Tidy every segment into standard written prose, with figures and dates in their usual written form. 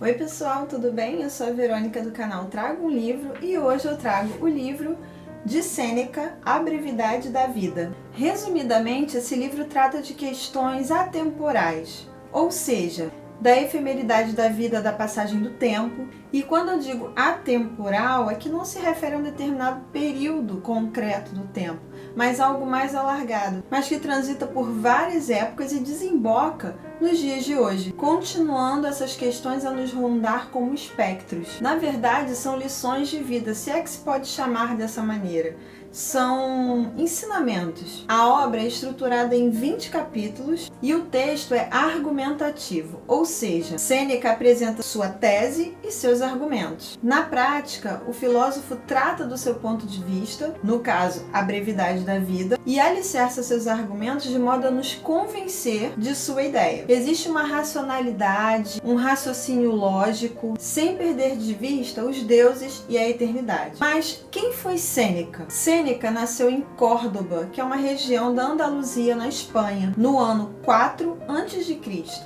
Oi pessoal, tudo bem? Eu sou a Verônica do canal Trago um Livro e hoje eu trago o livro de Sêneca, A Brevidade da Vida. Resumidamente, esse livro trata de questões atemporais, ou seja, da efemeridade da vida, da passagem do tempo. E quando eu digo atemporal, é que não se refere a um determinado período concreto do tempo, mas algo mais alargado, mas que transita por várias épocas e desemboca nos dias de hoje, continuando essas questões a nos rondar como espectros. Na verdade, são lições de vida, se é que se pode chamar dessa maneira. São ensinamentos. A obra é estruturada em 20 capítulos e o texto é argumentativo, ou seja, Sêneca apresenta sua tese e seus argumentos. Na prática, o filósofo trata do seu ponto de vista, no caso, a brevidade da vida, e alicerça seus argumentos de modo a nos convencer de sua ideia. Existe uma racionalidade, um raciocínio lógico, sem perder de vista os deuses e a eternidade. Mas quem foi Sêneca? Sêneca nasceu em Córdoba, que é uma região da Andaluzia, na Espanha, no ano 4 a.C.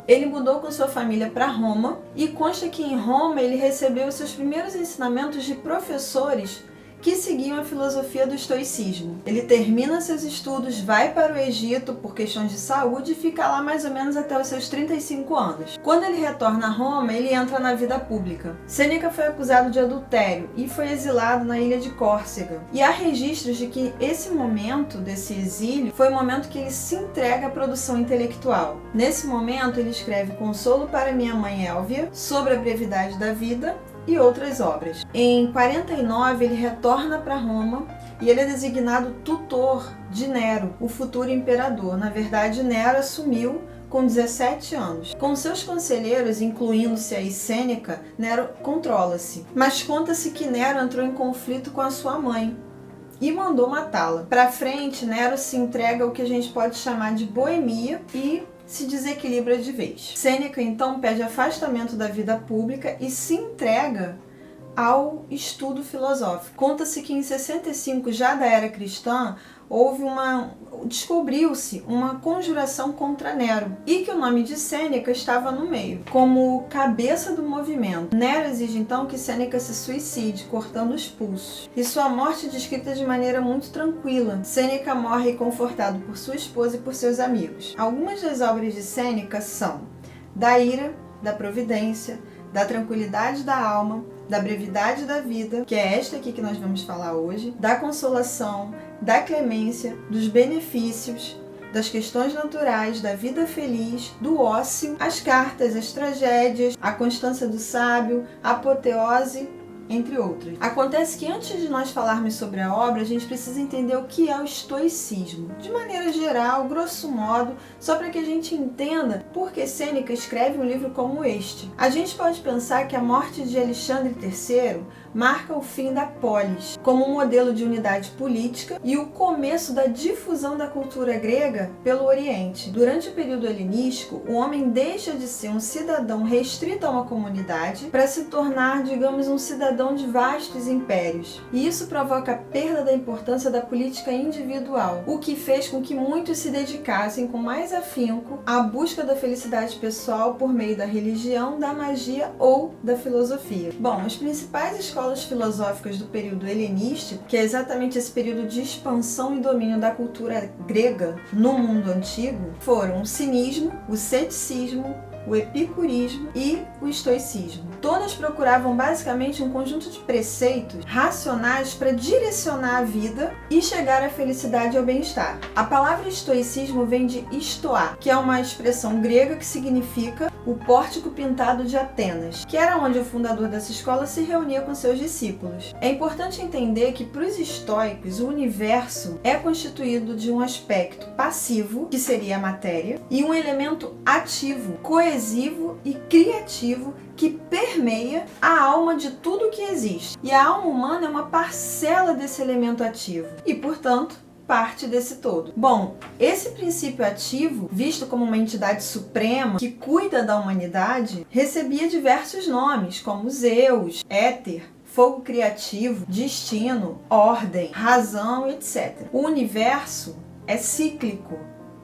Ele mudou com sua família para Roma e consta que em Roma ele recebeu seus primeiros ensinamentos de professores que seguiam a filosofia do estoicismo. Ele termina seus estudos, vai para o Egito por questões de saúde e fica lá mais ou menos até os seus 35 anos. Quando ele retorna a Roma, ele entra na vida pública. Sêneca foi acusado de adultério e foi exilado na ilha de Córcega. E há registros de que esse momento desse exílio foi o momento que ele se entrega à produção intelectual. Nesse momento, ele escreve Consolo para Minha Mãe Élvia, Sobre a Brevidade da Vida e outras obras. Em 49, ele retorna para Roma e ele é designado tutor de Nero, o futuro imperador. Na verdade, Nero assumiu com 17 anos. Com seus conselheiros, incluindo-se aí Sêneca, Nero controla-se. Mas conta-se que Nero entrou em conflito com a sua mãe e mandou matá-la. Para frente, Nero se entrega ao que a gente pode chamar de boemia e se desequilibra de vez. Sêneca então pede afastamento da vida pública e se entrega ao estudo filosófico. Conta-se que em 65, já da era cristã, descobriu-se uma conjuração contra Nero e que o nome de Sêneca estava no meio, como cabeça do movimento. Nero exige então que Sêneca se suicide, cortando os pulsos. E sua morte é descrita de maneira muito tranquila. Sêneca morre confortado por sua esposa e por seus amigos. Algumas das obras de Sêneca são Da Ira, da Providência, da Tranquilidade da Alma, da Brevidade da Vida, que é esta aqui que nós vamos falar hoje, da Consolação, da Clemência, dos Benefícios, das Questões Naturais, da Vida Feliz, do Ócio, as Cartas, as Tragédias, a Constância do Sábio, a Apoteose, entre outros. Acontece que antes de nós falarmos sobre a obra, a gente precisa entender o que é o estoicismo. De maneira geral, grosso modo, só para que a gente entenda por que Sêneca escreve um livro como este. A gente pode pensar que a morte de Alexandre III marca o fim da polis, como um modelo de unidade política e o começo da difusão da cultura grega pelo Oriente. Durante o período helenístico, o homem deixa de ser um cidadão restrito a uma comunidade para se tornar, digamos, um cidadão de vastos impérios. E isso provoca a perda da importância da política individual, o que fez com que muitos se dedicassem com mais afinco à busca da felicidade pessoal por meio da religião, da magia ou da filosofia. Bom, as principais escolas filosóficas do período helenístico, que é exatamente esse período de expansão e domínio da cultura grega no mundo antigo, foram o cinismo, o ceticismo, o epicurismo e o estoicismo. Todas procuravam basicamente um conjunto de preceitos racionais para direcionar a vida e chegar à felicidade e ao bem-estar. A palavra estoicismo vem de estoar, que é uma expressão grega que significa o pórtico pintado de Atenas, que era onde o fundador dessa escola se reunia com seus discípulos. É importante entender que para os estoicos o universo é constituído de um aspecto passivo, que seria a matéria, e um elemento ativo, coesivo e criativo que permeia a alma de tudo que existe. E a alma humana é uma parcela desse elemento ativo e, portanto, parte desse todo. Bom, esse princípio ativo, visto como uma entidade suprema que cuida da humanidade, recebia diversos nomes, como Zeus, Éter, fogo criativo, destino, ordem, razão, etc. O universo é cíclico,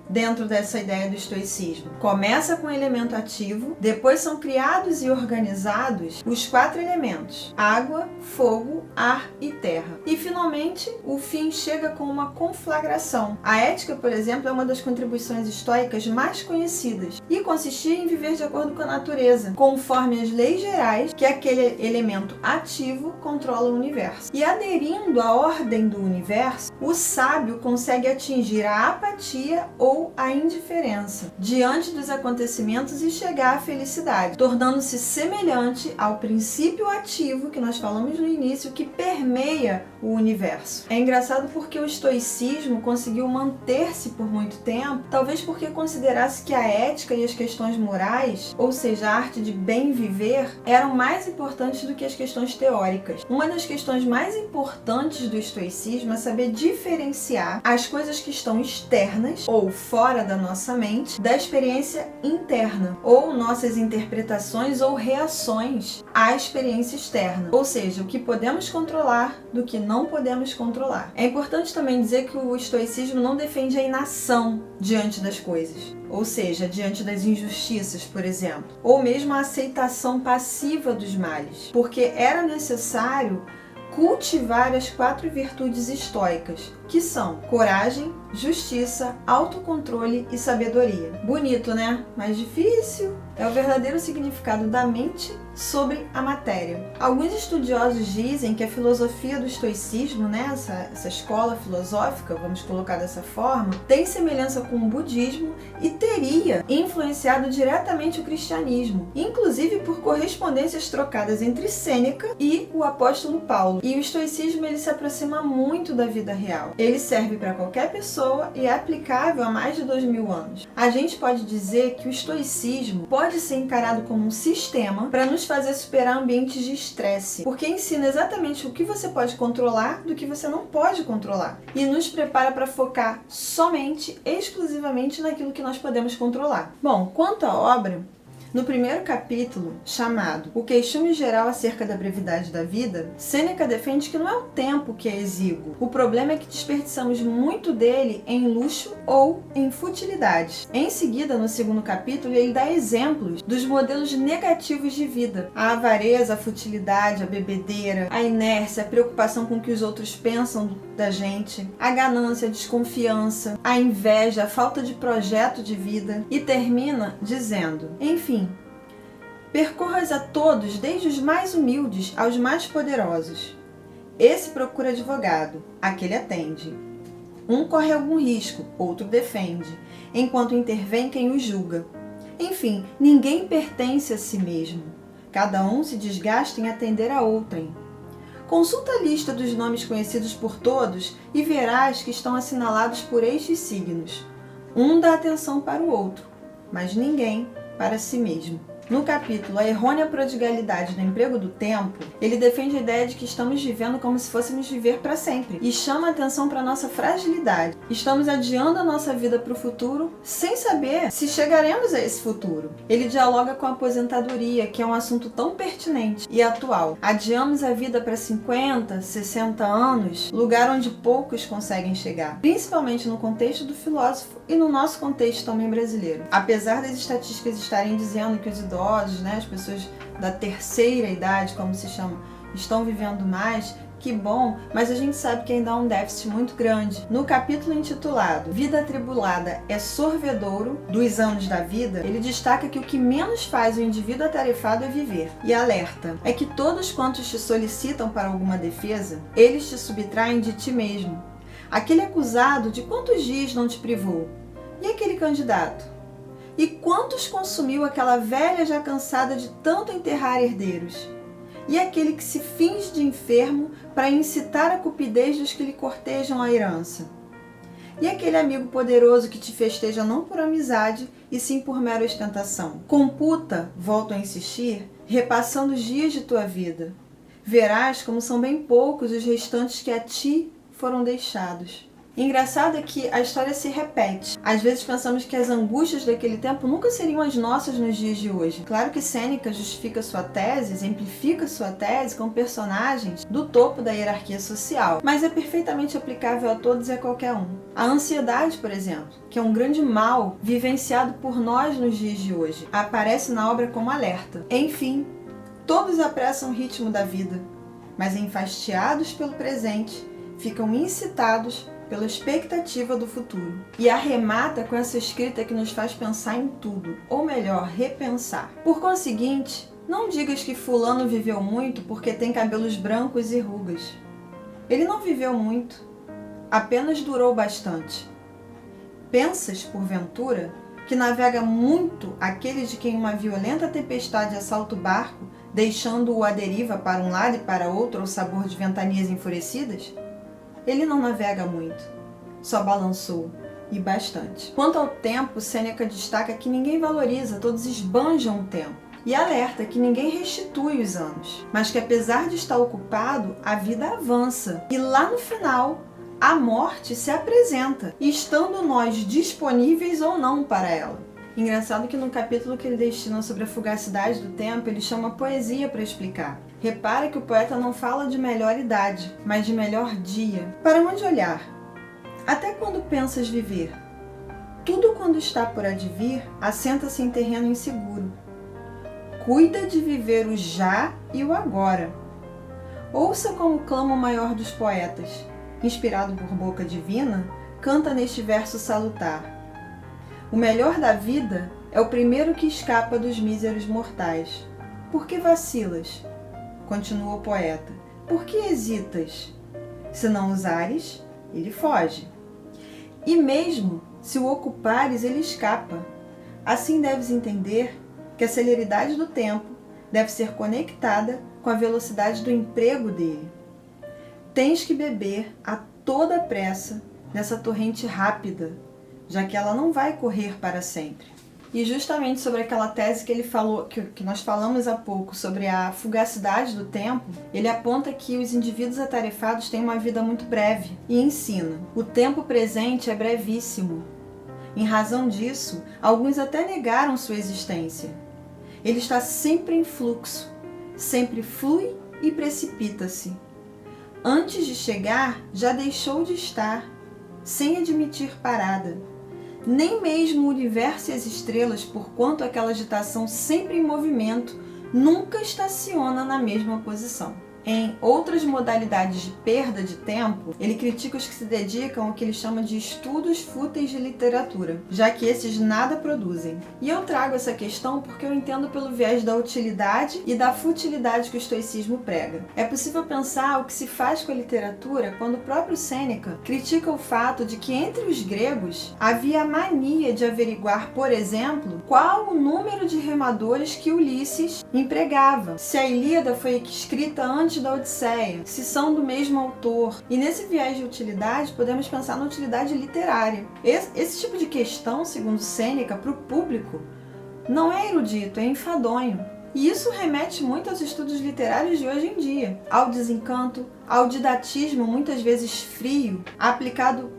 dentro dessa ideia do estoicismo. Começa com o elemento ativo, depois são criados e organizados os 4 elementos: água, fogo, ar e terra. E finalmente, o fim chega com uma conflagração. A ética, por exemplo, é uma das contribuições estoicas mais conhecidas e consistia em viver de acordo com a natureza, conforme as leis gerais que aquele elemento ativo controla o universo. E aderindo à ordem do universo, o sábio consegue atingir a apatia ou a indiferença diante dos acontecimentos e chegar à felicidade, tornando-se semelhante ao princípio ativo que nós falamos no início, que permeia o universo. É engraçado porque o estoicismo conseguiu manter-se por muito tempo, talvez porque considerasse que a ética e as questões morais, ou seja, a arte de bem viver, eram mais importantes do que as questões teóricas. Uma das questões mais importantes do estoicismo é saber diferenciar as coisas que estão externas ou fora da nossa mente da experiência interna, ou nossas interpretações ou reações à experiência externa, ou seja, o que podemos controlar do que não podemos controlar. É importante também dizer que o estoicismo não defende a inação diante das coisas, ou seja, diante das injustiças, por exemplo, ou mesmo a aceitação passiva dos males, porque era necessário cultivar as 4 virtudes estoicas, que são coragem, justiça, autocontrole e sabedoria. Bonito, né? Mas difícil. É o verdadeiro significado da mente sobre a matéria. Alguns estudiosos dizem que a filosofia do estoicismo, né, essa escola filosófica, vamos colocar dessa forma, tem semelhança com o budismo e teria influenciado diretamente o cristianismo, inclusive por correspondências trocadas entre Sêneca e o apóstolo Paulo. E o estoicismo ele se aproxima muito da vida real. Ele serve para qualquer pessoa e é aplicável há mais de 2000 anos. A gente pode dizer que o estoicismo pode ser encarado como um sistema para nos fazer superar ambientes de estresse, porque ensina exatamente o que você pode controlar do que você não pode controlar e nos prepara para focar somente, exclusivamente naquilo que nós podemos controlar. Bom, quanto à obra, no primeiro capítulo, chamado O Queixume Geral acerca da brevidade da vida, Sêneca defende que não é o tempo que é exíguo. O problema é que desperdiçamos muito dele em luxo ou em futilidades. Em seguida, no segundo capítulo, ele dá exemplos dos modelos negativos de vida. A avareza, a futilidade, a bebedeira, a inércia, a preocupação com o que os outros pensam da gente, a ganância, a desconfiança, a inveja, a falta de projeto de vida. E termina dizendo, enfim, percorras a todos, desde os mais humildes aos mais poderosos. Esse procura advogado, aquele atende. Um corre algum risco, outro defende, enquanto intervém quem o julga. Enfim, ninguém pertence a si mesmo. Cada um se desgasta em atender a outrem. Consulta a lista dos nomes conhecidos por todos e verás que estão assinalados por estes signos. Um dá atenção para o outro, mas ninguém para si mesmo. No capítulo A Errônea Prodigalidade do Emprego do Tempo, ele defende a ideia de que estamos vivendo como se fôssemos viver para sempre e chama a atenção para a nossa fragilidade. Estamos adiando a nossa vida para o futuro sem saber se chegaremos a esse futuro. Ele dialoga com a aposentadoria, que é um assunto tão pertinente e atual. Adiamos a vida para 50, 60 anos, lugar onde poucos conseguem chegar, principalmente no contexto do filósofo e no nosso contexto também brasileiro. Apesar das estatísticas estarem dizendo que os idosos, né, as pessoas da terceira idade, como se chama, estão vivendo mais, que bom, mas a gente sabe que ainda há um déficit muito grande. No capítulo intitulado Vida Atribulada é Sorvedouro dos Anos da Vida, ele destaca que o que menos faz o indivíduo atarefado é viver. E alerta, é que todos quantos te solicitam para alguma defesa, eles te subtraem de ti mesmo. Aquele acusado, de quantos dias não te privou? E aquele candidato? E quantos consumiu aquela velha já cansada de tanto enterrar herdeiros? E aquele que se finge de enfermo para incitar a cupidez dos que lhe cortejam a herança? E aquele amigo poderoso que te festeja não por amizade, e sim por mera ostentação? Computa, volto a insistir, repassando os dias de tua vida. Verás como são bem poucos os restantes que a ti foram deixados. Engraçado é que a história se repete. Às vezes pensamos que as angústias daquele tempo nunca seriam as nossas nos dias de hoje. Claro que Sêneca justifica sua tese, exemplifica sua tese com personagens do topo da hierarquia social, mas é perfeitamente aplicável a todos e a qualquer um. A ansiedade, por exemplo, que é um grande mal vivenciado por nós nos dias de hoje, aparece na obra como alerta. Enfim, todos apressam o ritmo da vida, mas enfastiados pelo presente, ficam incitados pela expectativa do futuro. E arremata com essa escrita que nos faz pensar em tudo, ou melhor, repensar. Por conseguinte, não digas que fulano viveu muito porque tem cabelos brancos e rugas. Ele não viveu muito, apenas durou bastante. Pensas, porventura, que navega muito aquele de quem uma violenta tempestade assalta o barco, deixando-o à deriva para um lado e para outro ao sabor de ventanias enfurecidas? Ele não navega muito, só balançou, e bastante. Quanto ao tempo, Sêneca destaca que ninguém valoriza, todos esbanjam o tempo. E alerta que ninguém restitui os anos, mas que apesar de estar ocupado, a vida avança. E lá no final, a morte se apresenta, estando nós disponíveis ou não para ela. Engraçado que no capítulo que ele destina sobre a fugacidade do tempo, ele chama poesia para explicar. Repara que o poeta não fala de melhor idade, mas de melhor dia. Para onde olhar? Até quando pensas viver? Tudo quando está por advir, assenta-se em terreno inseguro. Cuida de viver o já e o agora. Ouça como clama o maior dos poetas, inspirado por boca divina, canta neste verso salutar. O melhor da vida é o primeiro que escapa dos míseros mortais. Por que vacilas? Continua o poeta. Por que hesitas? Se não usares, ele foge. E mesmo se o ocupares, ele escapa. Assim deves entender que a celeridade do tempo deve ser conectada com a velocidade do emprego dele. Tens que beber a toda pressa nessa torrente rápida, já que ela não vai correr para sempre. E justamente sobre aquela tese que ele falou, que nós falamos há pouco, sobre a fugacidade do tempo, ele aponta que os indivíduos atarefados têm uma vida muito breve e ensina: o tempo presente é brevíssimo. Em razão disso, alguns até negaram sua existência. Ele está sempre em fluxo, sempre flui e precipita-se. Antes de chegar, já deixou de estar, sem admitir parada. Nem mesmo o universo e as estrelas, porquanto aquela agitação sempre em movimento, nunca estaciona na mesma posição. Em outras modalidades de perda de tempo, ele critica os que se dedicam ao que ele chama de estudos fúteis de literatura, já que esses nada produzem. E eu trago essa questão porque eu entendo pelo viés da utilidade e da futilidade que o estoicismo prega. É possível pensar o que se faz com a literatura quando o próprio Sêneca critica o fato de que entre os gregos havia a mania de averiguar, por exemplo, qual o número de remadores que Ulisses empregava, se a Ilíada foi escrita antes da Odisseia, se são do mesmo autor. E nesse viés de utilidade, podemos pensar na utilidade literária. Esse tipo de questão, segundo Sêneca, para o público, não é erudito, é enfadonho. E isso remete muito aos estudos literários de hoje em dia, ao desencanto, ao didatismo muitas vezes frio, aplicado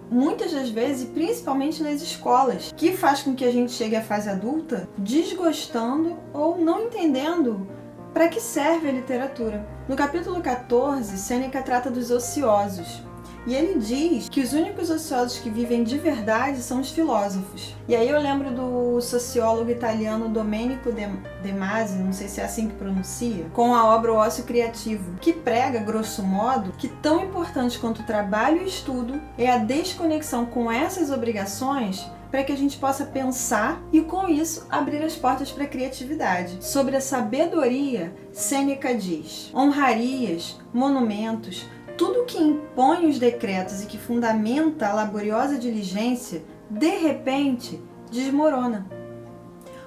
muitas das vezes, principalmente nas escolas, que faz com que a gente chegue à fase adulta desgostando ou não entendendo para que serve a literatura. No capítulo 14, Sêneca trata dos ociosos. E ele diz que os únicos ociosos que vivem de verdade são os filósofos. E aí eu lembro do sociólogo italiano Domenico De Masi, não sei se é assim que pronuncia, com a obra O Ócio Criativo, que prega, grosso modo, que tão importante quanto o trabalho e o estudo é a desconexão com essas obrigações para que a gente possa pensar e, com isso, abrir as portas para a criatividade. Sobre a sabedoria, Sêneca diz: honrarias, monumentos, tudo que impõe os decretos e que fundamenta a laboriosa diligência, de repente, desmorona.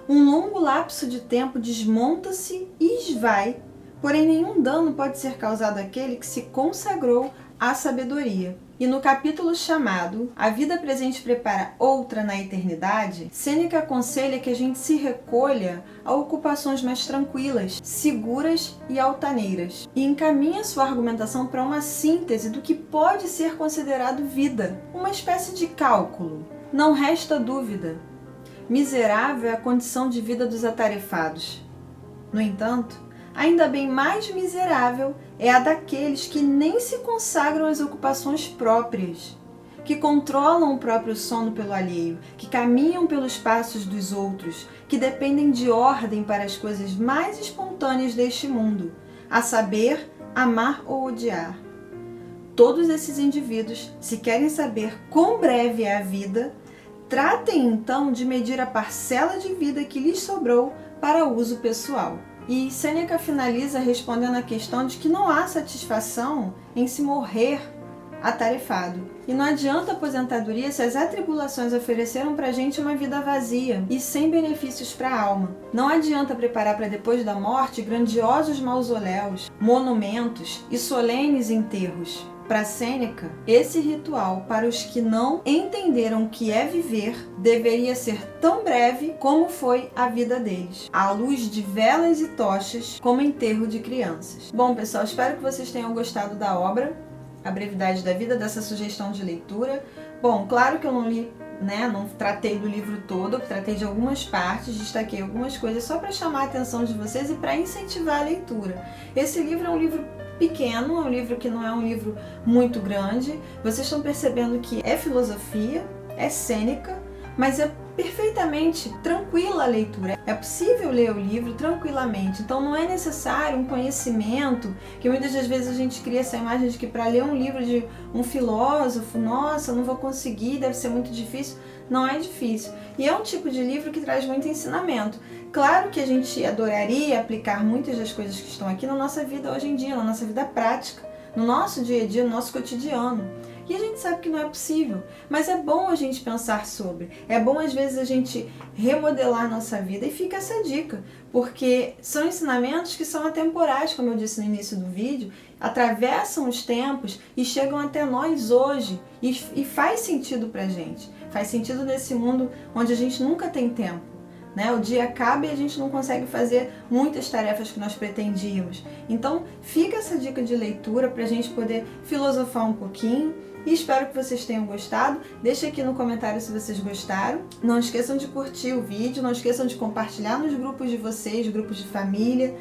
Um longo lapso de tempo desmonta-se e esvai, porém nenhum dano pode ser causado àquele que se consagrou à sabedoria. E no capítulo chamado A Vida Presente Prepara Outra na Eternidade, Sêneca aconselha que a gente se recolha a ocupações mais tranquilas, seguras e altaneiras, e encaminha sua argumentação para uma síntese do que pode ser considerado vida, uma espécie de cálculo. Não resta dúvida. Miserável é a condição de vida dos atarefados. No entanto, ainda bem mais miserável é a daqueles que nem se consagram às ocupações próprias, que controlam o próprio sono pelo alheio, que caminham pelos passos dos outros, que dependem de ordem para as coisas mais espontâneas deste mundo, a saber, amar ou odiar. Todos esses indivíduos, se querem saber quão breve é a vida, tratem então de medir a parcela de vida que lhes sobrou para uso pessoal. E Sêneca finaliza respondendo a questão de que não há satisfação em se morrer atarefado. E não adianta aposentadoria se as atribulações ofereceram para a gente uma vida vazia e sem benefícios para a alma. Não adianta preparar para depois da morte grandiosos mausoléus, monumentos e solenes enterros. Para Sêneca, esse ritual, para os que não entenderam o que é viver, deveria ser tão breve como foi a vida deles, à luz de velas e tochas, como enterro de crianças. Bom, pessoal, espero que vocês tenham gostado da obra, A Brevidade da Vida, dessa sugestão de leitura. Bom, claro que eu não li, não tratei do livro todo, tratei de algumas partes, destaquei algumas coisas só para chamar a atenção de vocês e para incentivar a leitura. Esse livro é um livro pequeno, é um livro que não é um livro muito grande. Vocês estão percebendo que é filosofia, é Sêneca, mas é perfeitamente tranquila a leitura. É possível ler o livro tranquilamente, então não é necessário um conhecimento, que muitas das vezes a gente cria essa imagem de que para ler um livro de um filósofo, nossa, não vou conseguir, deve ser muito difícil. Não é difícil. E é um tipo de livro que traz muito ensinamento. Claro que a gente adoraria aplicar muitas das coisas que estão aqui na nossa vida hoje em dia, na nossa vida prática, no nosso dia a dia, no nosso cotidiano. E a gente sabe que não é possível, mas é bom a gente pensar sobre, é bom às vezes a gente remodelar a nossa vida, e fica essa dica, porque são ensinamentos que são atemporais, como eu disse no início do vídeo, atravessam os tempos e chegam até nós hoje, e faz sentido pra gente, faz sentido nesse mundo onde a gente nunca tem tempo. O dia acaba e a gente não consegue fazer muitas tarefas que nós pretendíamos. Então fica essa dica de leitura para a gente poder filosofar um pouquinho. E espero que vocês tenham gostado. Deixe aqui no comentário se vocês gostaram. Não esqueçam de curtir o vídeo, não esqueçam de compartilhar nos grupos de vocês, grupos de família,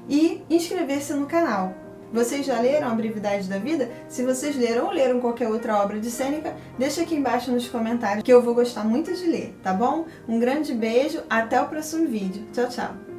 e inscrever-se no canal. Vocês já leram A Brevidade da Vida? Se vocês leram ou leram qualquer outra obra de Sêneca, deixa aqui embaixo nos comentários que eu vou gostar muito de ler, tá bom? Um grande beijo, até o próximo vídeo. Tchau, tchau!